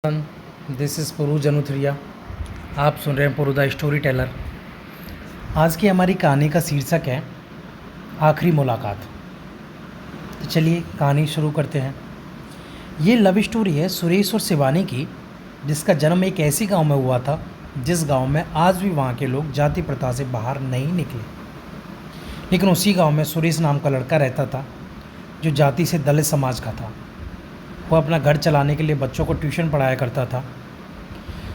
This is पुरू जनुथरिया। आप सुन रहे हैं पुरू द स्टोरी टेलर। आज की हमारी कहानी का शीर्षक है आखिरी मुलाकात। तो चलिए कहानी शुरू करते हैं। ये लव स्टोरी है सुरेश और शिवानी की, जिसका जन्म एक ऐसी गांव में हुआ था जिस गांव में आज भी वहां के लोग जाति प्रथा से बाहर नहीं निकले। लेकिन उसी गांव में सुरेश नाम का लड़का रहता था जो जाति से दलित समाज का था। वो अपना घर चलाने के लिए बच्चों को ट्यूशन पढ़ाया करता था।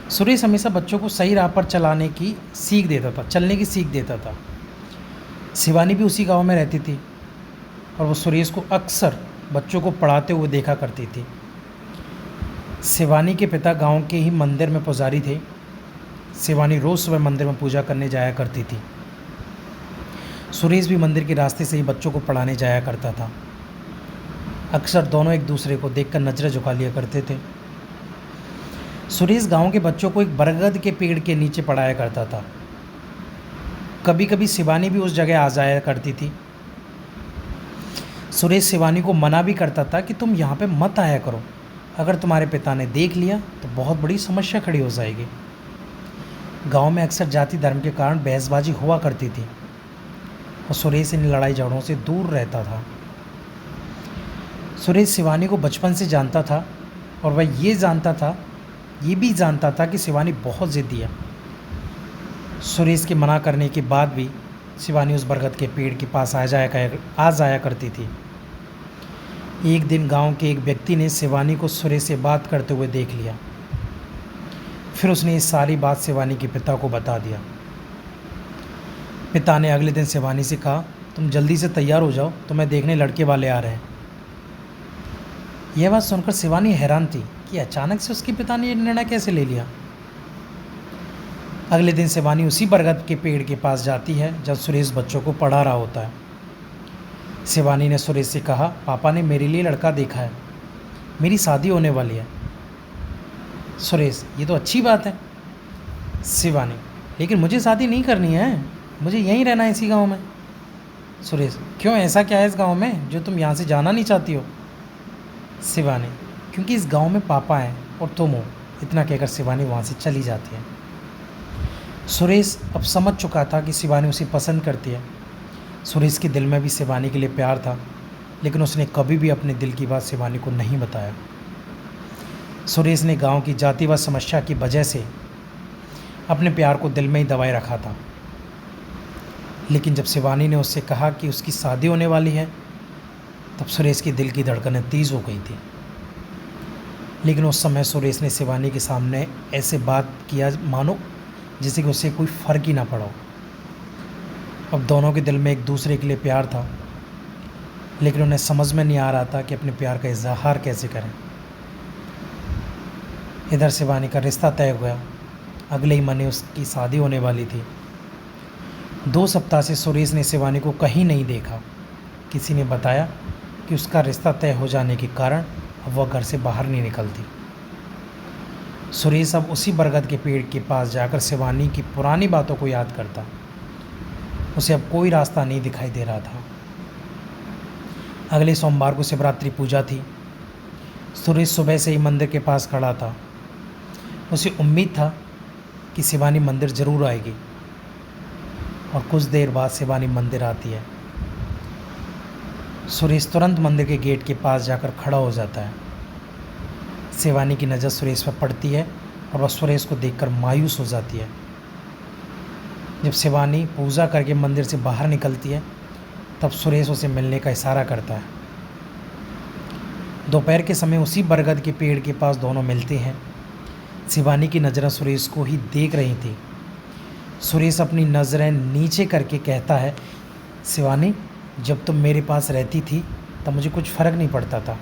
सुरेश हमेशा बच्चों को सही राह पर चलने की सीख देता था। शिवानी भी उसी गांव में रहती थी और वो सुरेश को अक्सर बच्चों को पढ़ाते हुए देखा करती थी। शिवानी के पिता गांव के ही मंदिर में पुजारी थे। शिवानी रोज़ सुबह मंदिर में पूजा करने जाया करती थी। सुरेश भी मंदिर के रास्ते से ही बच्चों को पढ़ाने जाया करता था। अक्सर दोनों एक दूसरे को देखकर नजरें झुका लिया करते थे। सुरेश गांव के बच्चों को एक बरगद के पेड़ के नीचे पढ़ाया करता था। कभी कभी शिवानी भी उस जगह आ जाया करती थी। सुरेश शिवानी को मना भी करता था कि तुम यहाँ पे मत आया करो, अगर तुम्हारे पिता ने देख लिया तो बहुत बड़ी समस्या खड़ी हो जाएगी। गांव में अक्सर जाति धर्म के कारण बहसबाजी हुआ करती थी और सुरेश इन लड़ाई झगड़ों से दूर रहता था। सुरेश शिवानी को बचपन से जानता था और वह ये भी जानता था कि शिवानी बहुत ज़िद्दी है। सुरेश के मना करने के बाद भी शिवानी उस बरगद के पेड़ के पास आ जाया करती थी। एक दिन गांव के एक व्यक्ति ने शिवानी को सुरेश से बात करते हुए देख लिया। फिर उसने ये सारी बात शिवानी के पिता को बता दिया। पिता ने अगले दिन शिवानी से कहा, तुम जल्दी से तैयार हो जाओ, तुम्हें देखने लड़के वाले आ रहे हैं। यह बात सुनकर शिवानी हैरान थी कि अचानक से उसके पिता ने यह निर्णय कैसे ले लिया। अगले दिन शिवानी उसी बरगद के पेड़ के पास जाती है जब सुरेश बच्चों को पढ़ा रहा होता है। शिवानी ने सुरेश से कहा, पापा ने मेरे लिए लड़का देखा है, मेरी शादी होने वाली है। सुरेश, ये तो अच्छी बात है। शिवानी, लेकिन मुझे शादी नहीं करनी है, मुझे यहीं रहना है इसी गाँव में। सुरेश, क्यों, ऐसा क्या है इस गाँव में जो तुम यहाँ से जाना नहीं चाहती हो। शिवानी, क्योंकि इस गांव में पापा हैं और तुम हो। इतना कहकर शिवानी वहाँ से चली जाती है। सुरेश अब समझ चुका था कि शिवानी उसे पसंद करती है। सुरेश के दिल में भी शिवानी के लिए प्यार था, लेकिन उसने कभी भी अपने दिल की बात शिवानी को नहीं बताया। सुरेश ने गांव की जातिवाद समस्या की वजह से अपने प्यार को दिल में ही दबाए रखा था। लेकिन जब शिवानी ने उससे कहा कि उसकी शादी होने वाली है, तब सुरेश के दिल की धड़कनें तेज़ हो गई थी। लेकिन उस समय सुरेश ने शिवानी के सामने ऐसे बात किया मानो जैसे कि उसे कोई फ़र्क ही ना पड़ा। अब दोनों के दिल में एक दूसरे के लिए प्यार था, लेकिन उन्हें समझ में नहीं आ रहा था कि अपने प्यार का इजहार कैसे करें। इधर शिवानी का रिश्ता तय हो गया। अगले ही महीने उसकी शादी होने वाली थी। 2 सप्ताह से सुरेश ने शिवानी को कहीं नहीं देखा। किसी ने बताया कि उसका रिश्ता तय हो जाने के कारण अब वह घर से बाहर नहीं निकलती। सुरेश अब उसी बरगद के पेड़ के पास जाकर शिवानी की पुरानी बातों को याद करता। उसे अब कोई रास्ता नहीं दिखाई दे रहा था। अगले सोमवार को शिवरात्रि पूजा थी। सुरेश सुबह से ही मंदिर के पास खड़ा था। उसे उम्मीद था कि शिवानी मंदिर ज़रूर आएगी। और कुछ देर बाद शिवानी मंदिर आती है। सुरेश तुरंत मंदिर के गेट के पास जाकर खड़ा हो जाता है। शिवानी की नज़र सुरेश पर पड़ती है और वह सुरेश को देखकर मायूस हो जाती है। जब शिवानी पूजा करके मंदिर से बाहर निकलती है, तब सुरेश उसे मिलने का इशारा करता है। दोपहर के समय उसी बरगद के पेड़ के पास दोनों मिलते हैं। शिवानी की नज़रें सुरेश को ही देख रही थी। सुरेश अपनी नज़रें नीचे करके कहता है, शिवानी, जब तुम मेरे पास रहती थी तब मुझे कुछ फ़र्क नहीं पड़ता था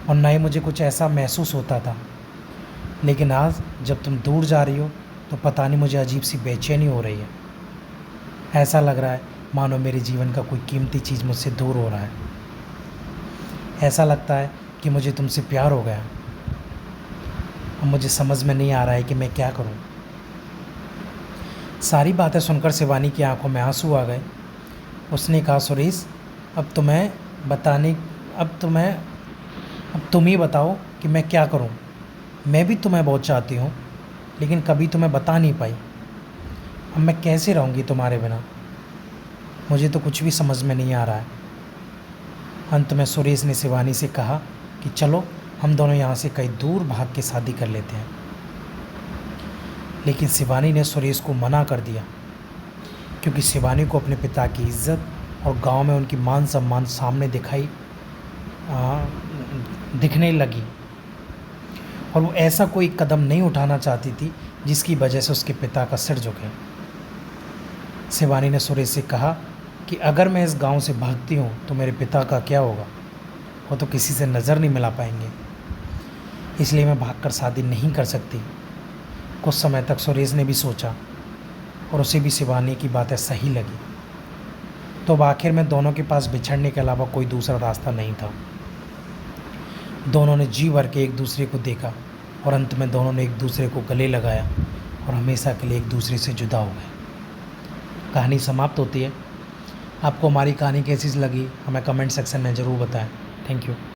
और ना ही मुझे कुछ ऐसा महसूस होता था। लेकिन आज जब तुम दूर जा रही हो तो पता नहीं मुझे अजीब सी बेचैनी हो रही है। ऐसा लग रहा है मानो मेरे जीवन का कोई कीमती चीज़ मुझसे दूर हो रहा है। ऐसा लगता है कि मुझे तुमसे प्यार हो गया। अब मुझे समझ में नहीं आ रहा है कि मैं क्या करूं। सारी बातें सुनकर शिवानी की आंखों में आंसू आ गए। उसने कहा, सुरेश, अब तुम ही बताओ कि मैं क्या करूं। मैं भी तुम्हें बहुत चाहती हूँ, लेकिन कभी तुम्हें बता नहीं पाई। अब मैं कैसे रहूँगी तुम्हारे बिना? मुझे तो कुछ भी समझ में नहीं आ रहा है। अंत में सुरेश ने शिवानी से कहा कि चलो हम दोनों यहाँ से कहीं दूर भाग के शादी कर लेते हैं। लेकिन शिवानी ने सुरेश को मना कर दिया, क्योंकि शिवानी को अपने पिता की इज्जत और गांव में उनकी मान सम्मान सामने दिखने लगी, और वो ऐसा कोई कदम नहीं उठाना चाहती थी जिसकी वजह से उसके पिता का सिर झुके। शिवानी ने सुरेश से कहा कि अगर मैं इस गांव से भागती हूँ तो मेरे पिता का क्या होगा? वो तो किसी से नज़र नहीं मिला पाएंगे, इसलिए मैं भागकर शादी नहीं कर सकती। कुछ समय तक सुरेश ने भी सोचा और उसे भी शिवानी की बातें सही लगी। तो अब आखिर में दोनों के पास बिछड़ने के अलावा कोई दूसरा रास्ता नहीं था। दोनों ने जी भर के एक दूसरे को देखा और अंत में दोनों ने एक दूसरे को गले लगाया और हमेशा के लिए एक दूसरे से जुदा हो गए। कहानी समाप्त होती है। आपको हमारी कहानी कैसी लगी हमें कमेंट सेक्शन में ज़रूर बताएं। Thank you.